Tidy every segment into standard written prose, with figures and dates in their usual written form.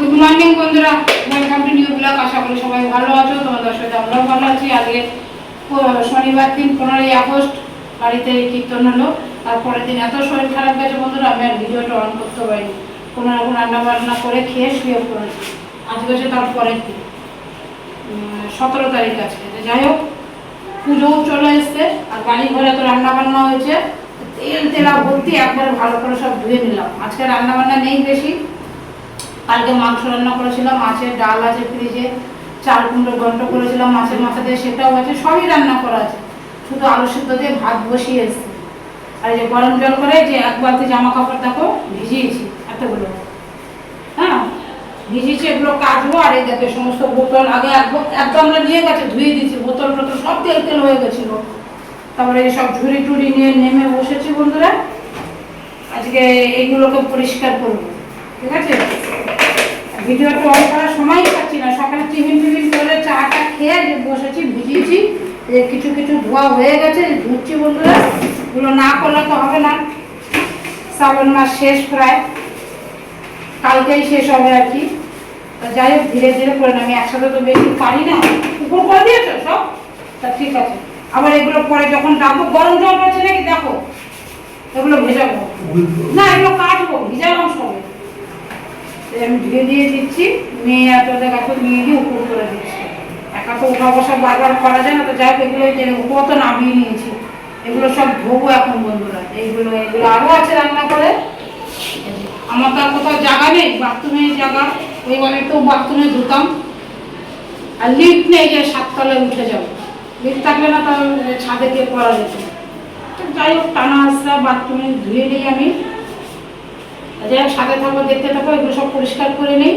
Good morning বন্ধুরা, welcome to new blog. আশা করি সবাই ভালো আছো, তোমাদের সাথে আমরাও ভালো আছি। আজকে শনিবার দিন 15ই আগস্ট, বাড়িতে কীর্তন হলো। তারপরের দিন এত শরীর খারাপ গেছে বন্ধুরা, আমি আর ভিডিওটা অন করতে পারিনি। কোনো রকম রান্না বান্না করে খেয়ে শুয়ে পড়েছি। আজকে হচ্ছে তারপরের দিন 17 তারিখ আজকে। যাই হোক, পুজোও চলে এসছে আর বাড়ি ঘরে তো রান্না বান্না হয়েছে। তেল তেলা ভর্তি, একবার ভালো করে সব ধুয়ে নিলাম। আজকে রান্না বান্না নেই বেশি। কালকে মাংস রান্না করেছিলাম, মাছের ডাল আছে ফ্রিজে, চাল কুমড়ো ঘন্ট করেছিলাম মাছের মাথা দিয়ে, সেটাও আছে, সবই রান্না করা আছে। শুধু আলু সিদ্ধ দিয়ে ভাত বসিয়ে এসেছি। আর এই যে গরম জল করে যে এক বালতি জামা কাপড় দেখো ভিজিয়েছি, এতগুলো, হ্যাঁ ভিজিয়েছি। এগুলো কাচবো। আর এই দেখো সমস্ত বোতল আগে একদম আমরা নিয়ে গেছে, ধুয়ে দিচ্ছি, বোতল টোতল সব তেল তেল হয়ে গেছিলো। তারপরে সব ঝুড়ি টুড়ি নিয়ে নেমে বসেছি বন্ধুরা। আজকে এইগুলোকে পরিষ্কার করবো, ঠিক আছে। ভিডিওটা অন করার সময় পাচ্ছি না। সকালে টিফিন করে চাটা খেয়ে বসেছি, ভিজিয়েছি, কিছু কিছু ধোয়া হয়ে গেছে, ধুচ্ছি বন্ধুরা। এগুলো না করলে তো হবে না। শ্রাবণ মাস শেষ প্রায়, কালকেই শেষ হবে আর কি। যাই হোক, ধীরে ধীরে করে আমি একসাথে তো বেশি পারি না। উপর করে দিয়েছো সব, তা ঠিক আছে। আবার এগুলো পরে যখন ডাকবো, গরম জল আছে নাকি দেখো, এগুলো ভেজাবো না, এগুলো কাটবো, ভিজালাম সবে। আমি ধুয়ে দিয়ে দিচ্ছি, মেয়ে আর তোদের কাছে নিয়ে গিয়ে উপর করে দিচ্ছি। একা তো উঠা বসা বারবার করা যায় না। তো যাই হোক, এগুলো উপর তো নামিয়ে নিয়েছি। এগুলো সব ধোবো এখন বন্ধুরা। এইগুলো এগুলো আরও আছে রান্না করে। আমার তো আর কোথাও জায়গা নেই, বাথরুমে জায়গা, ওই অনেকটাও বাথরুমে ধুতাম। আর লিফট নেই যে 7 তলায় উঠে যাবো। লিফট থাকলে না তো ছাদে গিয়ে করা যেত। যাই হোক, টানা আসরা বাথরুমে ধুয়ে নিই আমি। যাই হোক, সাথে থাকবো, দেখতে থাকবো। এগুলো সব পরিষ্কার করে নিই।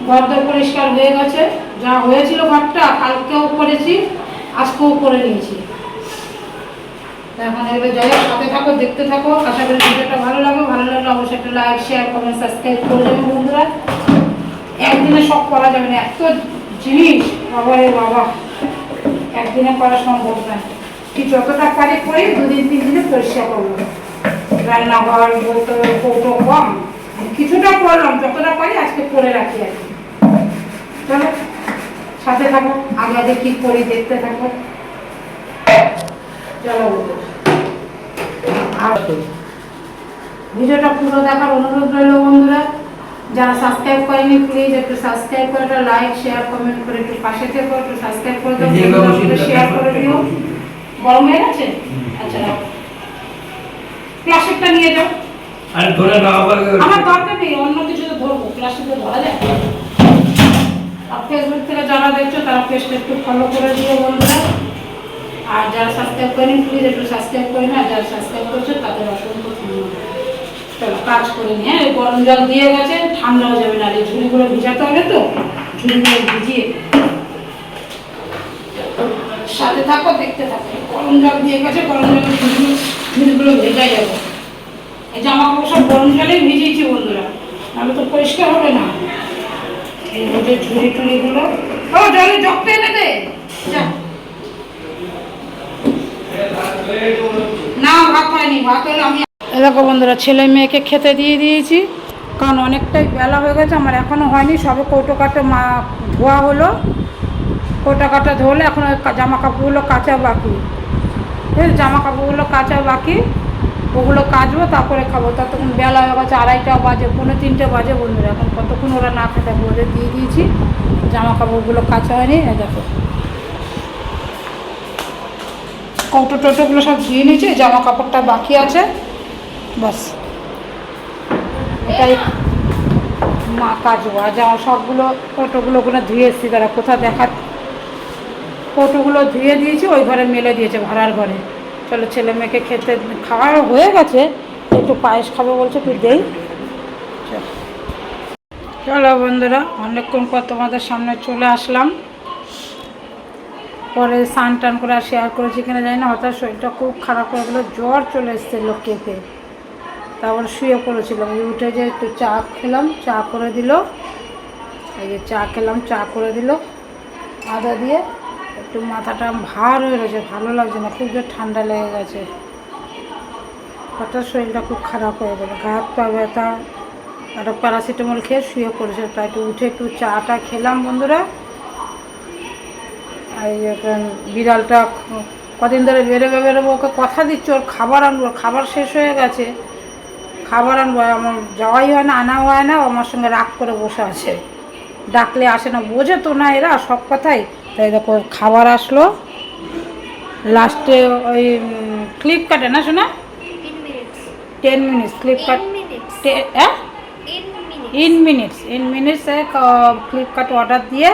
ঘরদর পরিষ্কার হয়ে গেছে, যা হয়েছিল ঘরটা কালকেও করেছি, আজকেও করে নিয়েছি। এখন এগুলো যাই হোক, সাথে থাকো, দেখতে থাকো। আশা করি ভিডিওটা ভালো লাগবে। ভালো লাগলে অবশ্যই একটা লাইক, শেয়ার, কমেন্ট, সাবস্ক্রাইব করে দেবেন বন্ধুরা। একদিনে সব করা যাবে না, এত জিনিস, বাবা রে বাবা, একদিনে করা সম্ভব না। কি যতটা পারি করি, 2-3 দিনে পরিষ্কার করবো। রান্নাঘর বলতে কৌটো কম, কিছুটা করলাম, যতটা পারি আজকে করে রাখি আর কি। চলো সাথে থাকো, আগে আগে কি করি দেখতে থাকো। চলো আর ভিডিওটা পুরো দেখার অনুরোধ রইল বন্ধুরা। যারা সাবস্ক্রাইব করেনি প্লিজ একটু সাবস্ক্রাইব করে, একটা লাইক, শেয়ার, কমেন্ট করে একটু পাশে থেকো, একটু সাবস্ক্রাইব করে দাও, শেয়ার করে দিও। গরম হয়ে গেছে? আচ্ছা, প্লাস্টিকটা নিয়ে যাও। আর ধরে না, আমার দরকার নেই, অন্য কিছু তো ধরবো, প্লাস্টিকে ধরা যায়। আর ফেসবুক থেকে যারা দেখছো তারা পেজটা একটু ফলো করে দিও বন্ধুরা। আর যারা সাবস্ক্রাইব করেনি প্লিজ একটু সাবস্ক্রাইব করে না। আর যারা সাবস্ক্রাইব করছো তাদের অসংখ্য ধন্যবাদ। চলো কাজ করে নি। হ্যাঁ, গরম জল দিয়ে গেছে, ঠান্ডা হয়ে যাবে না। এই ঝুড়িগুলো ভিজাতে হবে তো, ঝুড়িগুলো ভিজিয়ে সাথে থাকো, দেখতে থাকো। গরম জল দিয়ে গেছে, গরম জল ঝুড়িগুলো ভেজা যাবে। এই জামা কাপড় সব গরম জলেই ভিজিয়েছি বন্ধুরা, নাহলে তো পরিষ্কার হবে না। এই যে ঝুড়ি টুড়িগুলো, ও জলে জগতে এনে দে যা। না ভাত হয়নি, ভাত হলে আমি দেখো বন্ধুরা, ছেলে মেয়েকে খেতে দিয়ে দিয়েছি, কারণ অনেকটাই বেলা হয়ে গেছে। আমার এখনও হয়নি, সবে কৌটো কাটা ধোয়া হলো। কৌটো কাটা ধোলে এখন জামা কাপড়গুলো কাচা বাকি। ঠিক আছে, জামা কাপড়গুলো কাচা বাকি, ওগুলো কাচবো, তারপরে খাবো। ততক্ষণ বেলা হয়ে গেছে, 2:30 বাজে, 2:45 বাজে বন্ধুরা। এখন কতক্ষণ ওরা না খেতে, ওদের দিয়ে দিয়েছি। জামা কাপড়গুলো কাচা হয়নি, দেখো কৌটো টোটোগুলো সব ধুয়ে নিয়েছি, জামা কাপড়টা বাকি আছে, বাস এটাই মা কাচবো। আর জামা সবগুলো কৌটোগুলো ওখানে ধুয়ে এসেছি, তারা কোথাও দেখা, কৌটোগুলো ধুয়ে দিয়েছি, ওই ঘরে মেলে দিয়েছে, ভাড়ার ঘরে। চলো ছেলে মেয়েকে খেতে, খাওয়া হয়ে গেছে, একটু পায়েস খাবে বলছে, তুই দেই। চলো বন্ধুরা, অনেকক্ষণ পর তোমাদের সামনে চলে আসলাম। পরে স্নান টান করে আর শেয়ার করেছি কিনা জানি না, হঠাৎ শরীরটা খুব খারাপ হয়ে গেলো, জ্বর চলে এসছে লোককে। তারপর শুয়ে পড়েছিলাম, উঠে যে একটু চা খেলাম, চা করে দিল। এই যে চা খেলাম, চা করে দিল আদা দিয়ে। একটু মাথাটা ভার হয়ে রয়েছে, ভালো লাগছে না, খুব জোর ঠান্ডা লেগে গেছে। হঠাৎ শরীরটা খুব খারাপ হয়ে গেলো, গা হাত পা ব্যথা, একটা প্যারাসিটামল খেয়ে শুয়ে পড়েছে, তাই একটু উঠে একটু চাটা খেলাম বন্ধুরা। এই এখন বিড়ালটা কদিন ধরে বেরোবো, ওকে কথা দিচ্ছি ওর খাবার আনবো, খাবার শেষ হয়ে গেছে, খাবার আনবো, আমার যাওয়াই হয় না, আনা হয় না, আমার সঙ্গে রাগ করে বসে আছে, ডাকলে আসে না, বোঝে তো না এরা সব কথাই। তাই দেখো খাবার আসলো লাস্টে ওই ফ্লিপকার্টে না শোনা 10 মিনিটস ফ্লিপকার্ট ইন মিনিটসে ফ্লিপকার্ট অর্ডার দিয়ে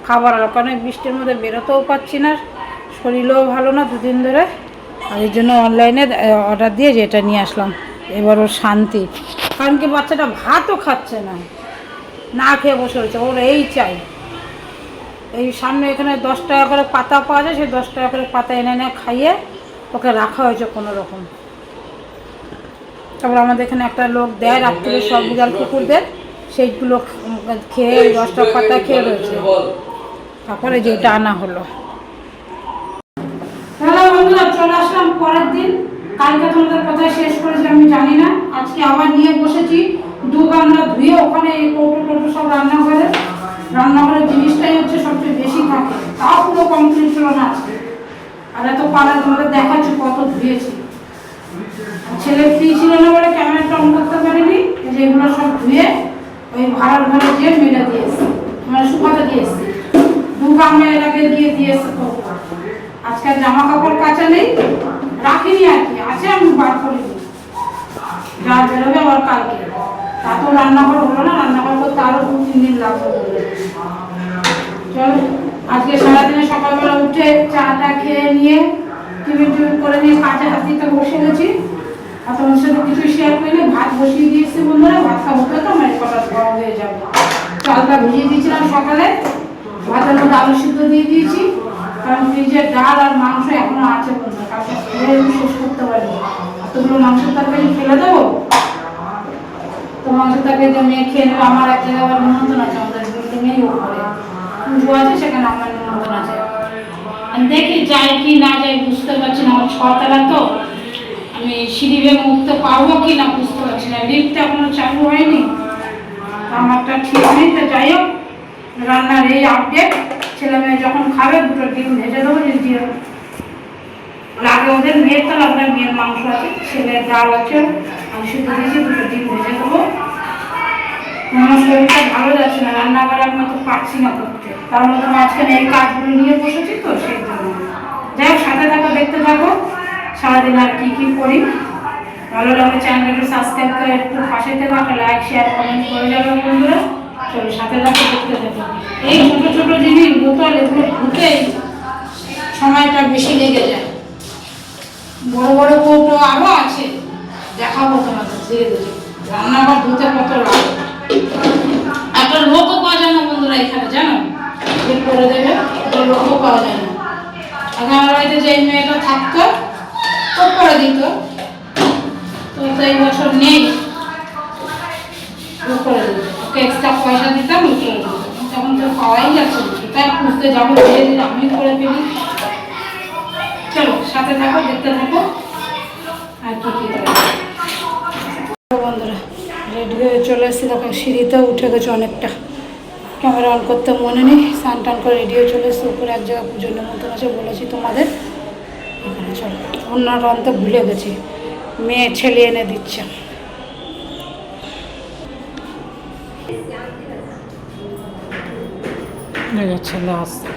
খাবার আলো, কারণ বৃষ্টির মধ্যে বেরোতেও পারছি না, শরীরও ভালো না দুদিন ধরে, আর এই জন্য অনলাইনে অর্ডার দিয়ে যেটা নিয়ে আসলাম। এবার ওর শান্তি, কারণ কি বাচ্চাটা ভাতও খাচ্ছে না, না খেয়ে বসে রয়েছে, ওর এই চাই। এই সামনে এখানে 10 টাকা করে পাতা পাওয়া যায়, সেই 10 টাকা করে পাতা এনে এনে খাইয়ে ওকে রাখা হয়েছে কোনো রকম। তারপর আমাদের এখানে একটা লোক দেয় রাত্রে সব বিড়াল কুকুরদের, সেইগুলো খেয়ে 10টা পাতা খেয়ে রয়েছে, তারপরে যেটা আনা হলো। হ্যালো বন্ধুরা, চলে আসলাম পরের দিন। কালকে তোমাদের কোথায় শেষ করেছি আমি জানি না, আজকে আবার নিয়ে বসেছি 2 গামলা ধুয়ে, ওখানে কৌটো সব রান্নাঘরের জিনিসটাই হচ্ছে সবচেয়ে বেশি থাকে, তাও পুরো কমপ্লিট ছিল না আজকে। আর এত পাড়া তোমাদের দেখাচ্ছি কত ধুয়েছি, ছেলে ফ্রি ছিল না বলে ক্যামেরাটা অন করতে পারিনি, যেগুলো সব ধুয়ে ওই ভাড়ার ঘরে গিয়ে মেলে দিয়েছি, মানে শুকাতে দিয়েছি, 2 গামলা এর আগে দিয়ে দিয়েছে। তো আজকাল জামা কাপড় কাচা নেই, রাখিনি আর কি আছে, আমি বার করিনি, যা বেরোবে আবার কালকে। তা তো রান্নাঘর হলো না, রান্নাঘর করতে আরো 2-3 দিন লাগবে বলে। চলো আজকে সারাদিনে সকালবেলা উঠে চাটা খেয়ে নিয়ে টিফিন করে নিয়ে কাজে হাত দিতে বসে গেছি। আর তোমার সাথে কিছু শেয়ার করিনি, ভাত বসিয়ে দিয়েছি বন্ধুরা, ভাত খাবো তো আমার কটা গরম হয়ে যাবে। চালটা ভিজিয়ে দিয়েছিলাম সকালে, ভাতের মধ্যে আলু সিদ্ধ দিয়ে দিয়েছি, কারণ ফ্রিজের ডাল আর মাংস এখনো আছে বন্ধুরা, কালকে শেষ করতে পারিনি। এতগুলো মাংসের তরকারি ফেলে দেবো, তো মাংসের তরকারি তো মেয়ে খেয়ে নেবে। আমার এক জায়গায় আবার নিমন্ত্রণ আছে, আমাদের বিল্ডিংয়েই ওপরে পুজো আছে, সেখানে আমার নিমন্ত্রণ আছে। দেখি যাই কি না যাই বুঝতে পারছি না, আমার 6 তলা তো, আমি সিঁড়ি ভেঙে উঠতে পারবো কি না বুঝতে পারছি না, লিফটটা এখনো চালু হয়নি, আমারটা ঠিক নেই। তো যাই হোক, রান্নার এই আপডেট, ছেলে মেয়ে যখন খাবে 2টো ডিম ভেজে দেবো, দিয়ে লাগে ওদের, মেয়ের তো লাগবে, মেয়ের মাংস আছে, ছেলের ডাল আছে, আমি শুধু দিয়েছি, 2টো ডিম ভেজে দেবো। আমার শরীরটা ভালো যাচ্ছে না, রান্নাঘরে আমি তো পারছি না করতে, তার মধ্যে মাঝখানে এই কাজগুলো নিয়ে বসেছি তো সেই জন্য। যাই হোক সাথে থাকো, দেখতে থাকো সারাদিন আর কি করি। ভালো লাগলে চ্যানেলটাকে সাবস্ক্রাইব করে একটু পাশে থেকে একটা লাইক শেয়ার কমেন্ট করে যাবে বন্ধুরা। চলো সাথে থাকো, দেখতে থাকো। এই ছোট ছোট জিনিস বোতল এগুলো ধুতেই সময়টা বেশি লেগে যায়, বড় বড় কৌটো আরও আছে, দেখাবো তোমাদের ধীরে ধীরে। রান্নাঘর ধুতে কত লাগে, একটা লোকও পাওয়া যায় না বন্ধুরা এখানে, জানো করে দেবে, একটা লোকও পাওয়া যায় না। আগে আমার বাড়িতে যে মেয়েটা থাকতো ও করে দিত, তো এই বছর নেই, ও করে দিত, ওকে এক্সট্রা পয়সা দিতাম, ও করে দিত, তখন তো পাওয়াই যাচ্ছে না, তাই খুঁজতে যাবো, ধীরে ধীরে আমি করে ফেলি। চলো সাথে থাকো, দেখতে থাকো আর কি বন্ধুরা। রেডি হয়ে চলে এসেছি, দেখো সিঁড়িতেও উঠে গেছে অনেকটা, ক্যামেরা অন করতে মনে নেই, স্নান টান করে রেডি হয়ে চলে এসেছি। উপরে এক জায়গায় পুজোর নিমন্ত্রণ আছে বলেছি তোমাদের, এখানে চলো। অন্যরা আনতে ভুলে গেছি, মেয়ে ছেলে এনে দিচ্ছে। ছেলে আসছে,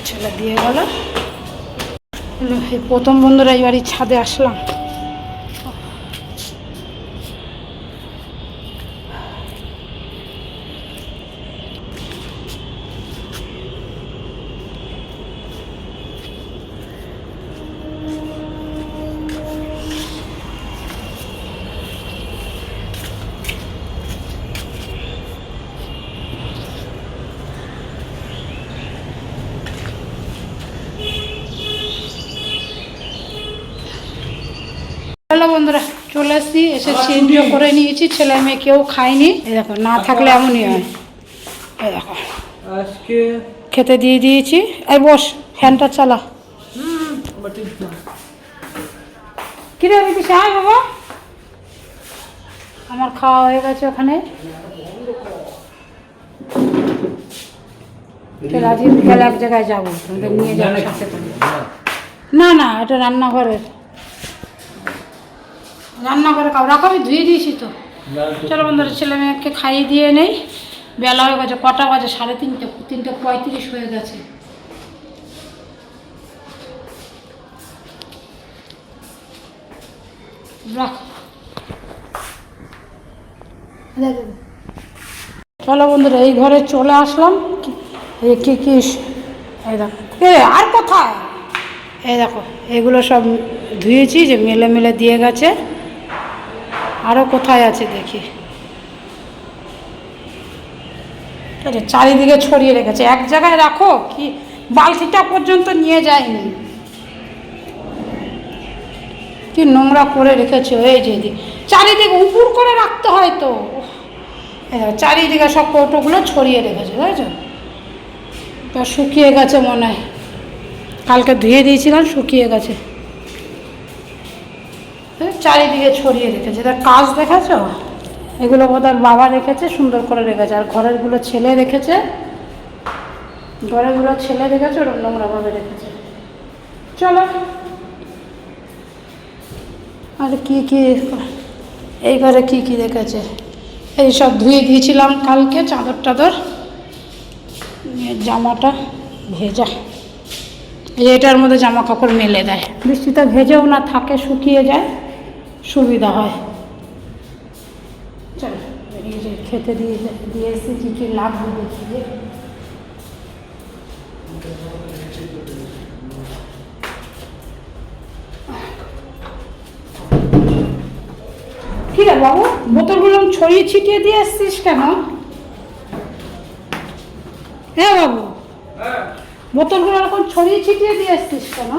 ছেলে দিয়ে গেল। প্রথম বন্ধুরা এই বাড়ির ছাদে আসলাম, হ্যালো বন্ধুরা, চলে এসেছি, এসে চেঞ্জও করে নিয়েছি, ছেলে মেয়ে কেউ খায়নি। এই দেখো, না থাকলে এমনই হয়। এই দেখো আজকে খেতে দিয়ে দিয়েছি, এই বস ফ্যানটা চালা। কিরে বিদিশা, আয় বাবা। আমার খাওয়া হয়ে গেছে ওখানে। চল আজকে বিকালে এক জায়গায় যাবো, তোমাদের নিয়ে যাবো সাথে করে। না না, এটা রান্নাঘরের, রান্নাঘরে কাপড় রাখো, আমি ধুয়ে দিয়েছি তো। চলো বন্ধুরা, ছেলে মেয়েকে খাইয়ে দিয়ে নেই। বেলা হয়ে গেছে, কটা বাজে? 3:30, 3:35 হয়ে গেছে। রাখ। চলো বন্ধুরা, এই ঘরে চলে আসলাম। এই কি কি, এই দেখো। আর কোথায়? এই দেখো, এগুলো সব ধুয়েছি, যে মেলে মেলে দিয়ে গেছে। আরও কোথায় আছে দেখি। চারিদিকে ছড়িয়ে রেখেছে, এক জায়গায় রাখো কি? বালতিটা পর্যন্ত নিয়ে যায়নি, কি নোংরা করে রেখেছে। এই যে চারিদিকে উপুর করে রাখতে হয় তো, চারিদিকে সব কৌটোগুলো ছড়িয়ে রেখেছে, বুঝেছো তো? শুকিয়ে গেছে মনে হয়, কালকে ধুয়ে দিয়েছিলাম, শুকিয়ে গেছে। চারিদিকে ছড়িয়ে রেখেছে, তার কাজ দেখেছো? এগুলো বোধহয় বাবা রেখেছে, সুন্দর করে রেখেছে। আর ঘরেরগুলো ছেলে রেখেছে, ঘরেরগুলো ছেলে রেখেছে, ওরকম নোংরাভাবে রেখেছে। চলো, আর কি কি এই ঘরে কি কি রেখেছে? এই সব ধুয়ে দিয়েছিলাম কালকে, চাদর টাদর, জামাটা ভেজা। এটার মধ্যে জামা কাপড় মেলে দেয়, বৃষ্টিতে ভেজেও না থাকে, শুকিয়ে যায়, সুবিধা হয়। চলো, এই যে খেতে দিয়ে এসেছি, কী কী লাগবে দেখি। কি রে বাবু, বোতলগুলো ছড়িয়ে ছিটিয়ে দিয়ে এসছিস কেন? হ্যাঁ বাবু, বোতলগুলো এরকম ছড়িয়ে ছিটিয়ে দিয়ে এসছিস কেন?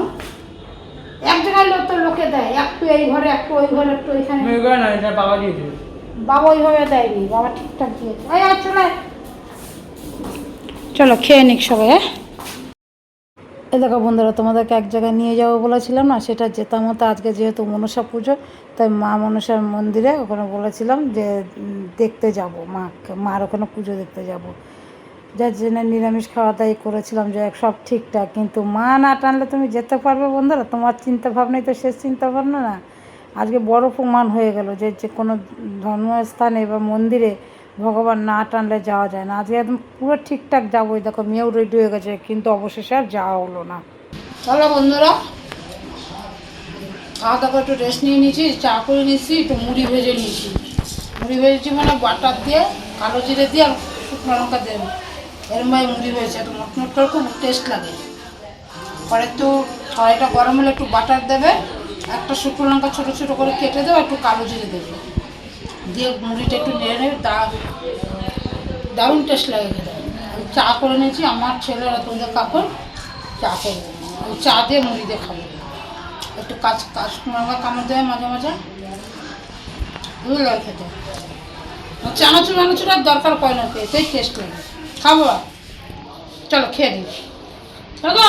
এক জায়গায় তো লোকে দেয়, একটু এই ঘরে, একটু ওই ঘরে, একটু এখানে। বাবা দিয়েছে। বাবা ওইভাবে দেয়নি, বাবা ঠিকঠাক দিয়েছে। চলো চলো, খেয়ে নিক সবাই। এই দেখো বন্ধুরা, তোমাদেরকে এক জায়গায় নিয়ে যাবো বলেছিলাম না, সেটা যেতাম হতো। আজকে যেহেতু মনসা পুজো, তাই মা মনসার মন্দিরে ওখানে বলেছিলাম যে দেখতে যাব, মার ওখানে পুজো দেখতে যাব। যার জন্য নিরামিষ খাওয়া দাওয়াই করেছিলাম, যে সব ঠিকঠাক। কিন্তু মা না টানলে তুমি যেতে পারবে বন্ধুরা? তোমার চিন্তা ভাবনাই তো শেষ চিন্তা ভাবনা না। আজকে বড় প্রমাণ হয়ে গেল যে যে কোনো ধর্মস্থানে বা মন্দিরে ভগবান না টানলে যাওয়া যায় না। আজকে একদম পুরো ঠিকঠাক যাবো। দেখো মেয়েও রেডি হয়ে গেছে, কিন্তু অবশেষে আর যাওয়া হলো না। চলো বন্ধুরা, খাওয়া দাওয়া একটু রেস্ট নিয়ে নিয়েছি, চা করে নিয়েছি, একটু মুড়ি ভেজে নিয়েছি। মুড়ি ভেজেছি মানে বাটার দিয়ে, কালো জিরে দিয়ে আর শুকনো লঙ্কা দেবো, এরমভাবে মুড়ি ভেজেছে। একটু মটমট করে খুব টেস্ট লাগে। পরে একটু কড়াইটা গরম হলে একটু বাটার দেবে, একটা শুকনো লঙ্কা ছোটো ছোটো করে কেটে দেবে, একটু কালো জিরে দেবে, দিয়ে মুড়িটা একটু নেড়ে নেবে, দারুণ টেস্ট লাগে খেতে। আমি চা করে নিয়েছি, আমার ছেলেরা তোদের কাপড় চা করবো, ওই চা দিয়ে মুড়ি দিয়ে খাবো। একটু শুকনো লঙ্কা কামড় দেবে মাঝে মাঝে, ভালো লাগে খেতে। চানাচুর মানাচুর আর দরকার পড়ে না, এতেই টেস্ট লাগে, খাবো। চলো খেয়ে দিই, চলো।